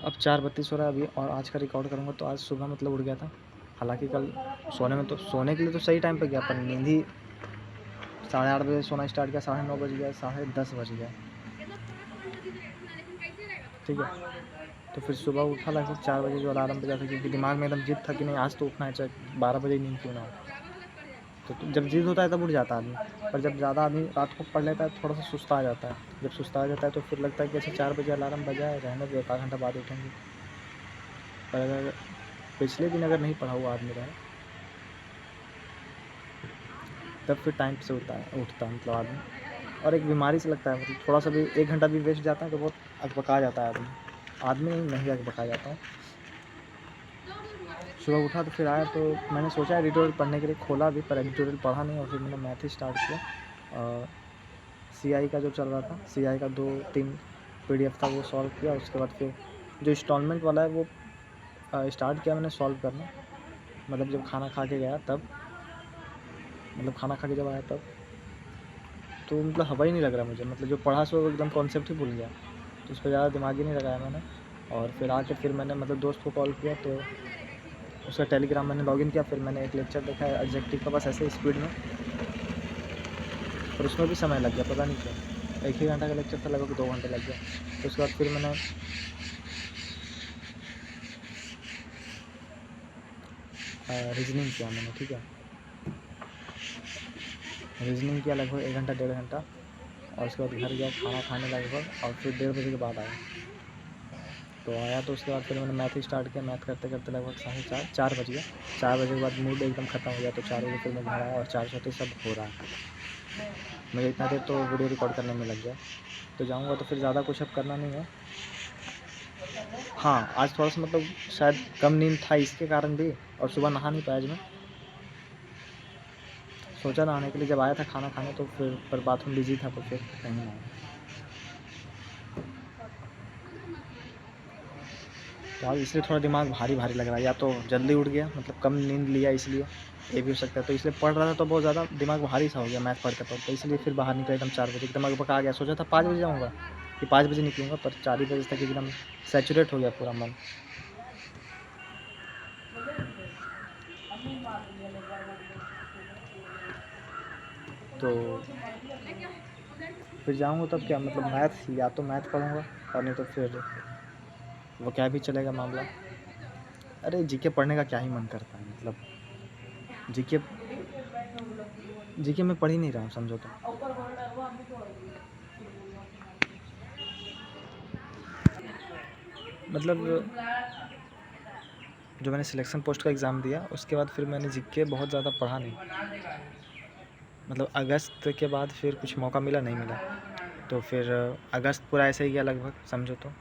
अब 4:32 हो रहा है अभी, और आज का रिकॉर्ड करूँगा तो आज सुबह मतलब उठ गया था। हालांकि कल सोने के लिए तो सही टाइम पे गया, पर नींद ही 8:30 बजे सोना स्टार्ट किया, 9:30 बज गया, 10:30 बज गया। ठीक है, तो फिर सुबह उठा लगभग 4 बजे जो अलार्म बजा था, क्योंकि दिमाग में एकदम जिद था कि नहीं आज तो उठना है, चाहे 12 बजे नींद क्यों ना हो। तो जब जिद होता है तब उठ जाता है आदमी, पर जब ज़्यादा आदमी रात को पढ़ लेता है थोड़ा सा सुस्ता आ जाता है। जब सुस्ता आ जाता है तो फिर लगता है कि अच्छा 4 बजे अलार्म बजा है, रहने दो, 1 घंटा बाद उठेंगे। पर अगर पिछले दिन अगर नहीं पढ़ा हुआ आदमी रहे तब फिर टाइम से उठता है मतलब आदमी। और एक बीमारी से लगता है, मतलब थोड़ा सा भी 1 घंटा भी वेस्ट जाता है तो बहुत अकबका जाता है आदमी नहीं अकबका जाता हूँ। सुबह उठा तो फिर आया तो मैंने सोचा एडिटोरियल पढ़ने के लिए, खोला भी पर एडिटोरियल पढ़ा नहीं, और फिर मैंने मैथ ही स्टार्ट किया। CI का जो चल रहा था, CI का 2-3 PDF था वो सॉल्व किया। उसके बाद फिर जो इंस्टॉलमेंट वाला है वो स्टार्ट किया मैंने सॉल्व करना, मतलब जब खाना खा के गया तब, मतलब खाना खा के जब आया तब, तो मतलब हवा ही नहीं लग रहा मुझे, मतलब जो पढ़ा सो एकदम कॉन्सेप्ट ही भूल गया, तो उस पर ज़्यादा दिमाग ही नहीं लगाया मैंने। और फिर आके फिर मैंने मतलब दोस्त को कॉल किया, तो उसका टेलीग्राम मैंने लॉगिन किया, फिर मैंने एक लेक्चर देखा है एडजेक्टिव का, बस ऐसे स्पीड में, पर उसमें भी समय लग गया, पता नहीं क्यों। 1 ही घंटा का लेक्चर था, लगभग 2 घंटे लग गया। तो उसके बाद फिर मैंने रीजनिंग किया मैंने, ठीक है, रीजनिंग किया लगभग 1 घंटा 1.5 घंटा, और उसके बाद घर गया खाना खाने लगभग, और फिर 1:30 बजे के बाद आया। तो आया तो उसके बाद फिर मैंने मैथ ही स्टार्ट किया, मैथ करते करते लगभग 4:30 बज गया। 4 बजे के बाद मूड एकदम ख़त्म हो गया, तो 4 बजे फिर मैं घर आया, और 4 से सब हो रहा है। मुझे इतना देर तो वीडियो रिकॉर्ड करने में लग गया। तो जाऊँगा तो फिर ज़्यादा कुछ अब करना नहीं है। हाँ, आज थोड़ा सा मतलब शायद कम नींद था इसके कारण भी, और सुबह नहा नहीं पाया आज मैं। सोचा नहाने के लिए, जब आया था खाना खाने तो फिर पर बाथरूम बिजी था, तो फिर नहीं नहाया। तो आज इसलिए थोड़ा दिमाग भारी भारी लग रहा है, या तो जल्दी उठ गया, मतलब कम नींद लिया इसलिए, ये भी हो सकता है। तो इसलिए पढ़ रहा था तो बहुत ज़्यादा दिमाग भारी सा हो गया मैथ पढ़ते पढ़ते, इसलिए फिर बाहर निकला एकदम 4 बजे, एकदम अकबका गया। सोचा था 5 बजे जाऊँगा, कि 5 बजे निकलूँगा, पर 4 ही बजे तक एकदम सैचुरेट हो गया पूरा मन। तो फिर जाऊँगा तब क्या, मतलब मैथ, या तो मैथ पढ़ूँगा, और नहीं तो फिर वो क्या भी चलेगा मामला। अरे जीके पढ़ने का क्या ही मन करता है, मतलब जीके मैं पढ़ ही नहीं रहा हूँ, समझो तो। मतलब जो मैंने सिलेक्शन पोस्ट का एग्ज़ाम दिया उसके बाद फिर मैंने जीके बहुत ज़्यादा पढ़ा नहीं, मतलब अगस्त के बाद फिर कुछ मौका मिला नहीं मिला, तो फिर अगस्त पूरा ऐसे ही गया लगभग, समझो तो।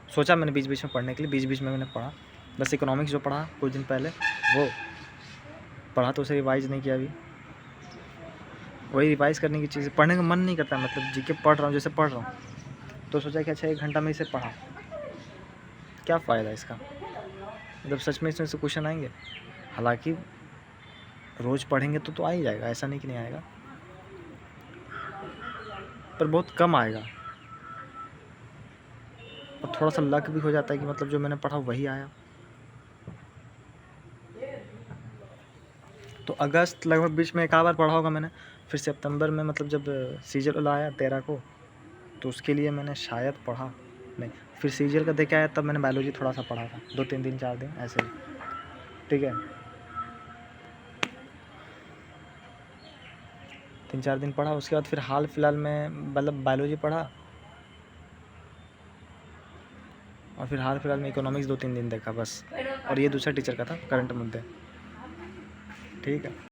सोचा मैंने बीच बीच में पढ़ने के लिए, बीच बीच में मैंने पढ़ा, बस इकोनॉमिक्स जो पढ़ा कुछ दिन पहले वो पढ़ा, तो उसे रिवाइज़ नहीं किया अभी। वही रिवाइज़ करने की चीज़, पढ़ने का मन नहीं करता, मतलब जीके पढ़ रहा हूँ, जैसे पढ़ रहा हूँ, तो सोचा कि अच्छा 1 घंटा में इसे पढ़ा, क्या फ़ायदा इसका, मतलब सच में इसमें से क्वेश्चन आएंगे। हालांकि रोज़ पढ़ेंगे तो आ ही जाएगा, ऐसा नहीं कि नहीं आएगा, पर बहुत कम आएगा, और थोड़ा सा लक भी हो जाता है कि मतलब जो मैंने पढ़ा वही आया। तो अगस्त लगभग बीच में एक आध बार पढ़ा होगा मैंने, फिर सितंबर में मतलब जब सीजल आया 13 को, तो उसके लिए मैंने शायद पढ़ा नहीं, फिर सीजल का देख के आया तब मैंने बायोलॉजी थोड़ा सा पढ़ा था, 2-3 दिन 4 दिन ऐसे ही, ठीक है, 3-4 दिन पढ़ा। उसके बाद फिर हाल फिलहाल में मतलब बायोलॉजी पढ़ा, और फिर हाल फिलहाल में इकोनॉमिक्स 2-3 दिन देखा बस, और ये दूसरा टीचर का था, करंट मुद्दे, ठीक है।